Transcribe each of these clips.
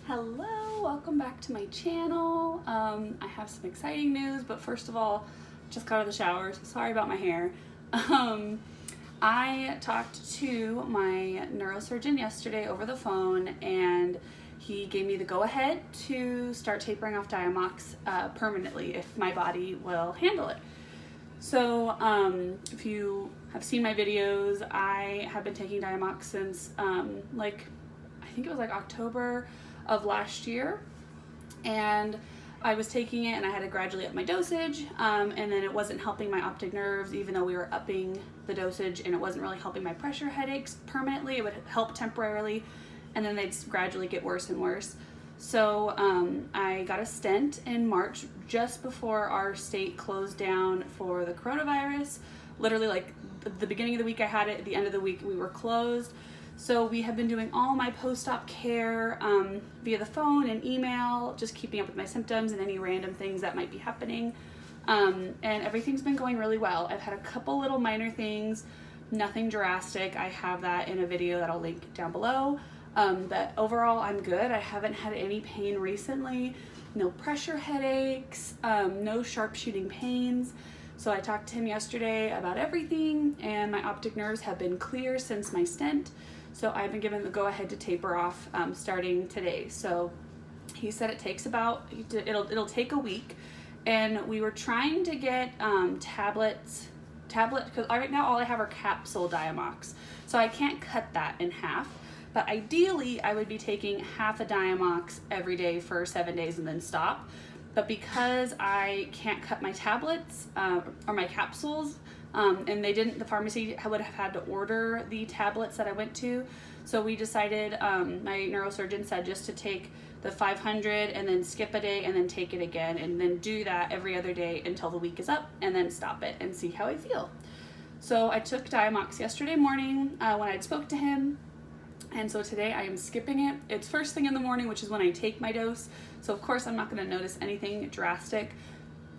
Hello, welcome back to my channel. I have some exciting news, but first of all, just got out of the shower, so sorry about my hair. I talked to my neurosurgeon yesterday over the phone, and he gave me the go-ahead to start tapering off Diamox permanently if my body will handle it. So if you have seen my videos, I have been taking Diamox since I think it was like October of last year, and I was taking it and I had to gradually up my dosage, and then it wasn't helping my optic nerves even though we were upping the dosage, and it wasn't really helping my pressure headaches permanently. It would help temporarily and then they'd gradually get worse and worse. So I got a stent in March just before our state closed down for the coronavirus. Literally like the beginning of the week I had it, at the end of the week we were closed. So we have been doing all my post-op care via the phone and email, just keeping up with my symptoms and any random things that might be happening. And everything's been going really well. I've had a couple little minor things, nothing drastic. I have that in a video that I'll link down below. But overall I'm good. I haven't had any pain recently, no pressure headaches, no sharp shooting pains. So I talked to him yesterday about everything, and my optic nerves have been clear since my stent. So I've been given the go-ahead to taper off starting today. So he said it takes about, it'll take a week, and we were trying to get tablets, because right now all I have are capsule Diamox. So I can't cut that in half, but ideally I would be taking half a Diamox every day for 7 days and then stop. But because I can't cut my tablets or my capsules, and the pharmacy would have had to order the tablets that I went to, so we decided, my neurosurgeon said just to take the 500 and then skip a day and then take it again, and then do that every other day until the week is up, and then stop it and see how I feel. So I took Diamox yesterday morning when I spoke to him. And so today I am skipping it. It's first thing in the morning, which is when I take my dose. So of course I'm not going to notice anything drastic.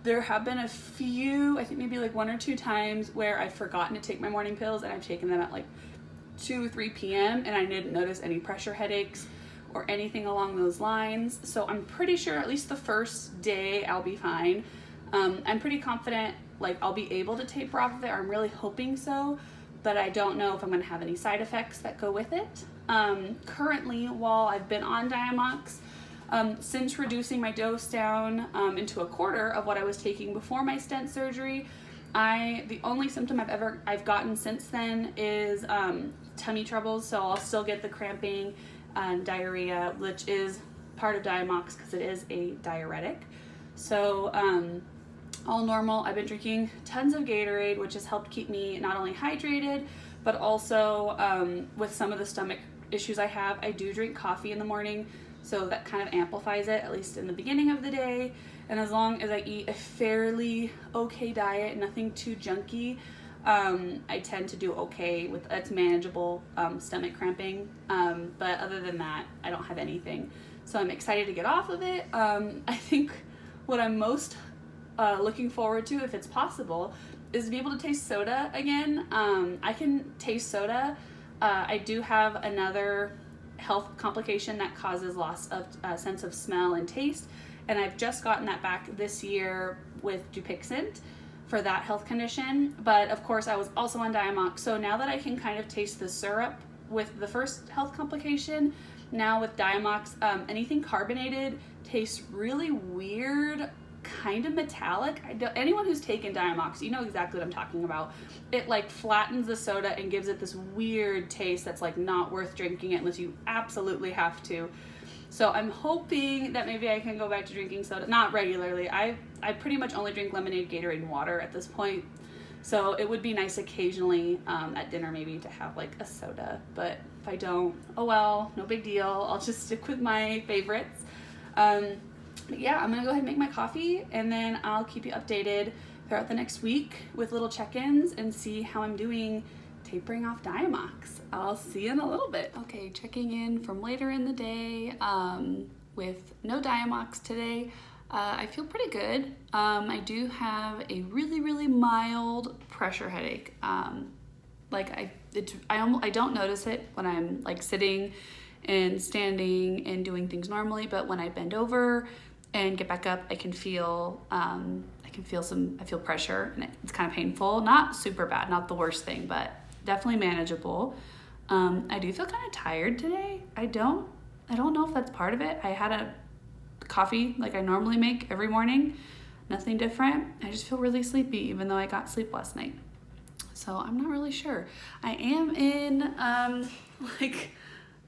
There have been a few, I think maybe like 1 or 2 times where I've forgotten to take my morning pills, and I've taken them at like 2 or 3 p.m. and I didn't notice any pressure headaches or anything along those lines. So I'm pretty sure at least the first day I'll be fine. I'm pretty confident like I'll be able to taper off of it. I'm really hoping so, but I don't know if I'm going to have any side effects that go with it. Currently, while I've been on Diamox, since reducing my dose down into a quarter of what I was taking before my stent surgery, the only symptom I've gotten since then is tummy troubles. So I'll still get the cramping and diarrhea, which is part of Diamox because it is a diuretic. So all normal. I've been drinking tons of Gatorade, which has helped keep me not only hydrated, but also with some of the stomach issues I have, I do drink coffee in the morning, so that kind of amplifies it, at least in the beginning of the day. And as long as I eat a fairly okay diet, nothing too junky, I tend to do okay with, it's manageable stomach cramping. But other than that, I don't have anything. So I'm excited to get off of it. I think what I'm most looking forward to, if it's possible, is to be able to taste soda again. I can taste soda. I do have another health complication that causes loss of sense of smell and taste, and I've just gotten that back this year with Dupixent for that health condition. But of course I was also on Diamox, so now that I can kind of taste the syrup with the first health complication, now with Diamox, anything carbonated tastes really weird, kind of metallic. Anyone who's taken Diamox, you know exactly what I'm talking about. It like flattens the soda and gives it this weird taste that's like not worth drinking it unless you absolutely have to. So I'm hoping that maybe I can go back to drinking soda, not regularly. I pretty much only drink lemonade, Gatorade, and water at this point. So it would be nice occasionally at dinner maybe to have like a soda, but if I don't, oh well, no big deal. I'll just stick with my favorites. But yeah, I'm gonna go ahead and make my coffee, and then I'll keep you updated throughout the next week with little check-ins and see how I'm doing tapering off Diamox. I'll see you in a little bit. Okay, checking in from later in the day with no Diamox today. I feel pretty good. I do have a really, really mild pressure headache. I don't notice it when I'm like sitting and standing and doing things normally, but when I bend over and get back up, I feel pressure, and it's kind of painful. Not super bad, not the worst thing, but definitely manageable. I do feel kind of tired today. I don't know if that's part of it. I had a coffee like I normally make every morning, nothing different. I just feel really sleepy, even though I got sleep last night. So I'm not really sure. I am in, like,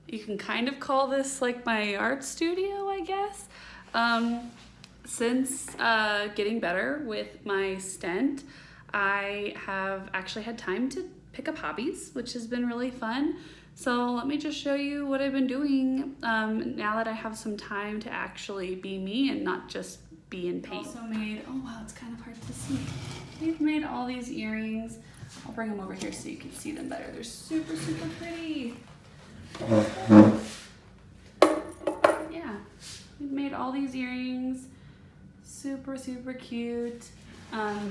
you can kind of call this like my art studio, I guess. Since getting better with my stent, I have actually had time to pick up hobbies, which has been really fun. So let me just show you what I've been doing now that I have some time to actually be me and not just be in pain. Also made, oh wow, it's kind of hard to see. We've made all these earrings. I'll bring them over here so you can see them better. They're super, super pretty. Yeah, we've made all these earrings. Super, super cute.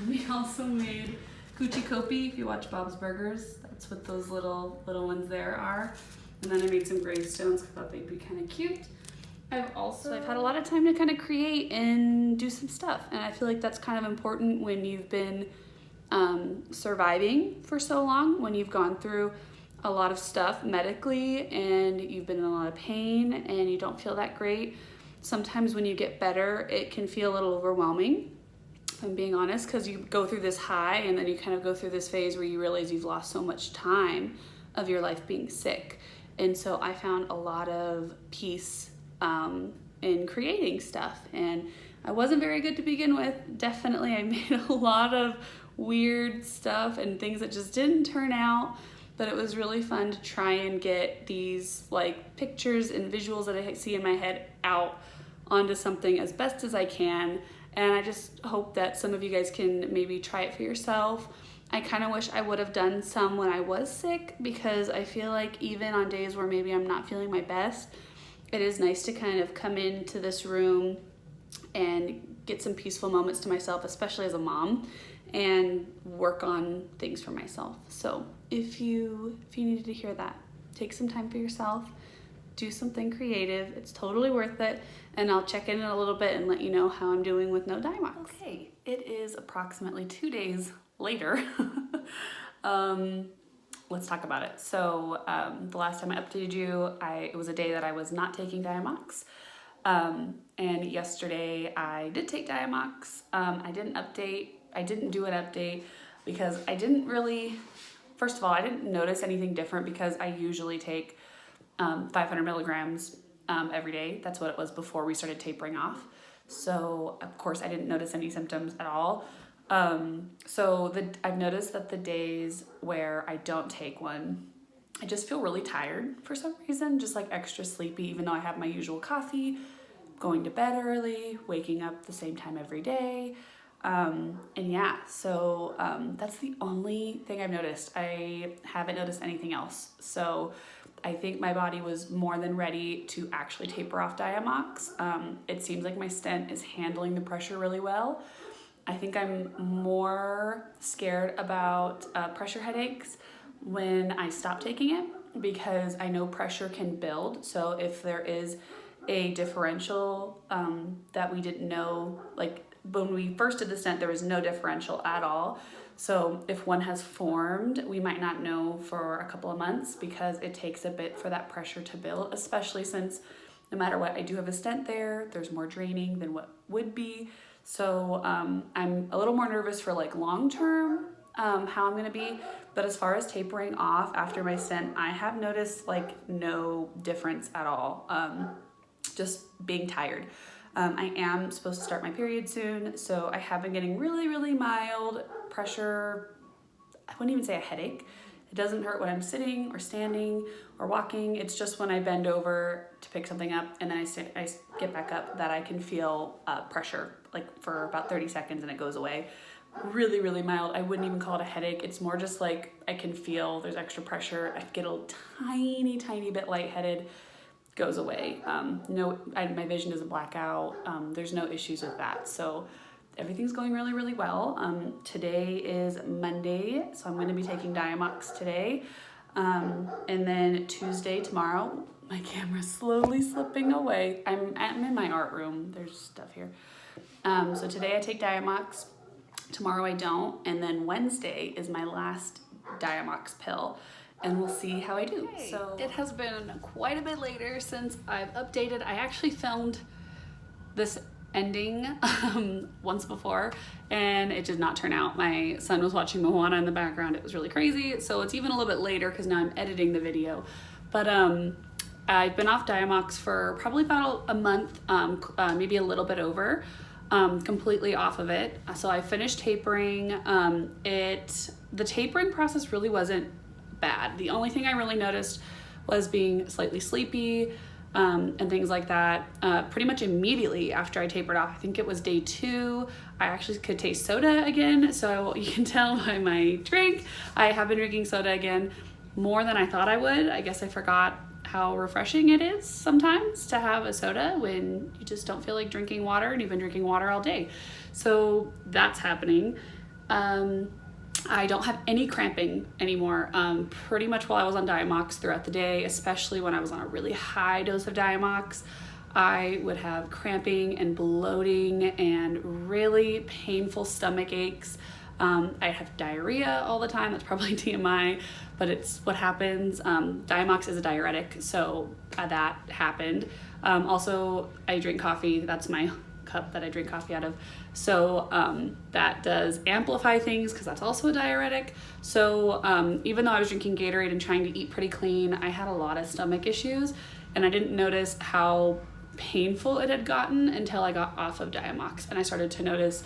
We also made Coochie Kopi, if you watch Bob's Burgers. That's what those little ones there are. And then I made some gravestones because I thought they'd be kind of cute. I've had a lot of time to kind of create and do some stuff. And I feel like that's kind of important when you've been surviving for so long, when you've gone through a lot of stuff medically and you've been in a lot of pain and you don't feel that great. Sometimes when you get better, it can feel a little overwhelming, if I'm being honest, because you go through this high and then you kind of go through this phase where you realize you've lost so much time of your life being sick. And so I found a lot of peace in creating stuff. And I wasn't very good to begin with. Definitely, I made a lot of weird stuff and things that just didn't turn out. But it was really fun to try and get these like pictures and visuals that I see in my head out onto something as best as I can. And I just hope that some of you guys can maybe try it for yourself. I kind of wish I would have done some when I was sick, because I feel like even on days where maybe I'm not feeling my best, it is nice to kind of come into this room and get some peaceful moments to myself, especially as a mom, and work on things for myself. So if you needed to hear that, take some time for yourself, do something creative. It's totally worth it. And I'll check in a little bit and let you know how I'm doing with no Diamox. Okay, it is approximately 2 days later. Let's talk about it. So the last time I updated you, it was a day that I was not taking Diamox. And yesterday I did take Diamox. I didn't do an update because I didn't really, first of all, I didn't notice anything different because I usually take 500 milligrams every day. That's what it was before we started tapering off. So of course I didn't notice any symptoms at all. I've noticed that the days where I don't take one, I just feel really tired for some reason, just like extra sleepy, even though I have my usual coffee, going to bed early, waking up the same time every day. That's the only thing I've noticed. I haven't noticed anything else. So I think my body was more than ready to actually taper off Diamox. It seems like my stent is handling the pressure really well. I think I'm more scared about pressure headaches when I stop taking it, because I know pressure can build. So if there is a differential that we didn't know, like when we first did the stent, there was no differential at all. So if one has formed, we might not know for a couple of months, because it takes a bit for that pressure to build, especially since no matter what, I do have a stent there. There's more draining than what would be. So I'm a little more nervous for like long-term, how I'm gonna be. But as far as tapering off after my stent, I have noticed like no difference at all. Just being tired. I am supposed to start my period soon, so I have been getting really, really mild pressure. I wouldn't even say a headache. It doesn't hurt when I'm sitting or standing or walking. It's just when I bend over to pick something up and then I get back up that I can feel pressure like for about 30 seconds and it goes away. Really, really mild. I wouldn't even call it a headache. It's more just like I can feel there's extra pressure. I get a tiny, tiny bit lightheaded. Goes away. My vision doesn't black out. There's no issues with that. So everything's going really, really well. Today is Monday, so I'm going to be taking Diamox today. And then Tuesday, tomorrow, My camera's slowly slipping away. I'm in my art room. There's stuff here. So today I take Diamox. Tomorrow I don't. And then Wednesday is my last Diamox pill. And we'll see how I do. Okay. So it has been quite a bit later since I've updated. I actually filmed this ending once before and it did not turn out. My son was watching Moana in the background. It was really crazy. So it's even a little bit later because now I'm editing the video. But I've been off Diamox for probably about a month, maybe a little bit over, completely off of it. So I finished tapering. The tapering process really wasn't bad. The only thing I really noticed was being slightly sleepy, and things like that. Pretty much immediately after I tapered off, I think it was day 2, I actually could taste soda again. So you can tell by my drink, I have been drinking soda again more than I thought I would. I guess I forgot how refreshing it is sometimes to have a soda when you just don't feel like drinking water and you've been drinking water all day. So that's happening. I don't have any cramping anymore. Pretty much while I was on Diamox throughout the day, especially when I was on a really high dose of Diamox, I would have cramping and bloating and really painful stomach aches. I have diarrhea all the time. That's probably TMI, but it's what happens. Diamox is a diuretic, so that happened. Also, I drink coffee. That's my cup that I drink coffee out of. So that does amplify things because that's also a diuretic. So even though I was drinking Gatorade and trying to eat pretty clean, I had a lot of stomach issues and I didn't notice how painful it had gotten until I got off of Diamox and I started to notice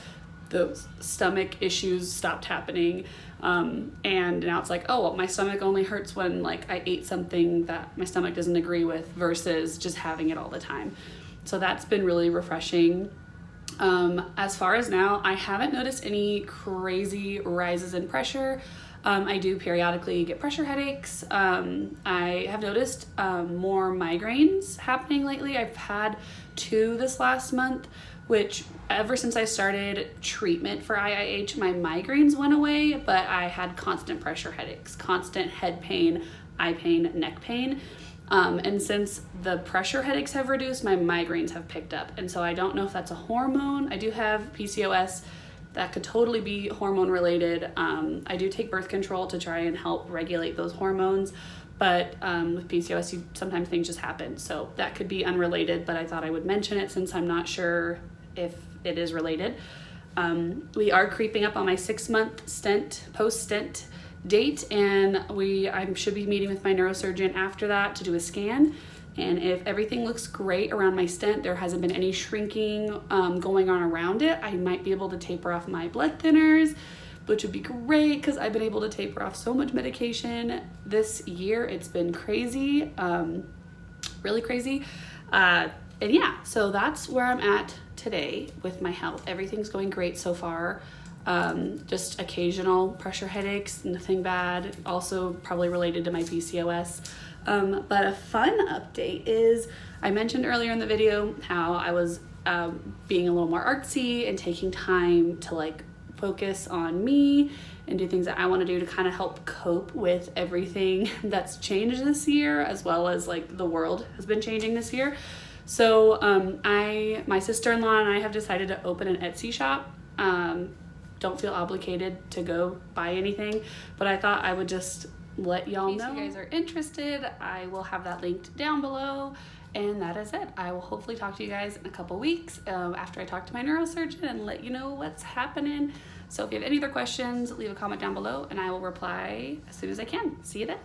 those stomach issues stopped happening. And now it's like, oh, well, my stomach only hurts when like I ate something that my stomach doesn't agree with versus just having it all the time. So that's been really refreshing. As far as now, I haven't noticed any crazy rises in pressure. I do periodically get pressure headaches. I have noticed more migraines happening lately. I've had 2 this last month, which ever since I started treatment for IIH, my migraines went away, but I had constant pressure headaches, constant head pain, eye pain, neck pain. And since the pressure headaches have reduced, my migraines have picked up. And so I don't know if that's a hormone. I do have PCOS. That could totally be hormone related. I do take birth control to try and help regulate those hormones. But with PCOS, sometimes things just happen. So that could be unrelated, but I thought I would mention it since I'm not sure if it is related. We are creeping up on my 6-month stent, post-stent date, and I should be meeting with my neurosurgeon after that to do a scan. And if everything looks great around my stent, there hasn't been any shrinking going on around it, I might be able to taper off my blood thinners, which would be great because I've been able to taper off so much medication this year. It's been crazy, really crazy. And yeah, so that's where I'm at today with my health. Everything's going great so far. Just occasional pressure headaches, nothing bad, also probably related to my PCOS. But a fun update is I mentioned earlier in the video how I was being a little more artsy and taking time to like focus on me and do things that I want to do to kind of help cope with everything that's changed this year, as well as like the world has been changing this year. So my sister-in-law and I have decided to open an Etsy shop. Don't feel obligated to go buy anything, but I thought I would just let y'all know. If you guys are interested, I will have that linked down below, and that is it. I will hopefully talk to you guys in a couple weeks after I talk to my neurosurgeon and let you know what's happening. So if you have any other questions, leave a comment down below and I will reply as soon as I can. See you then.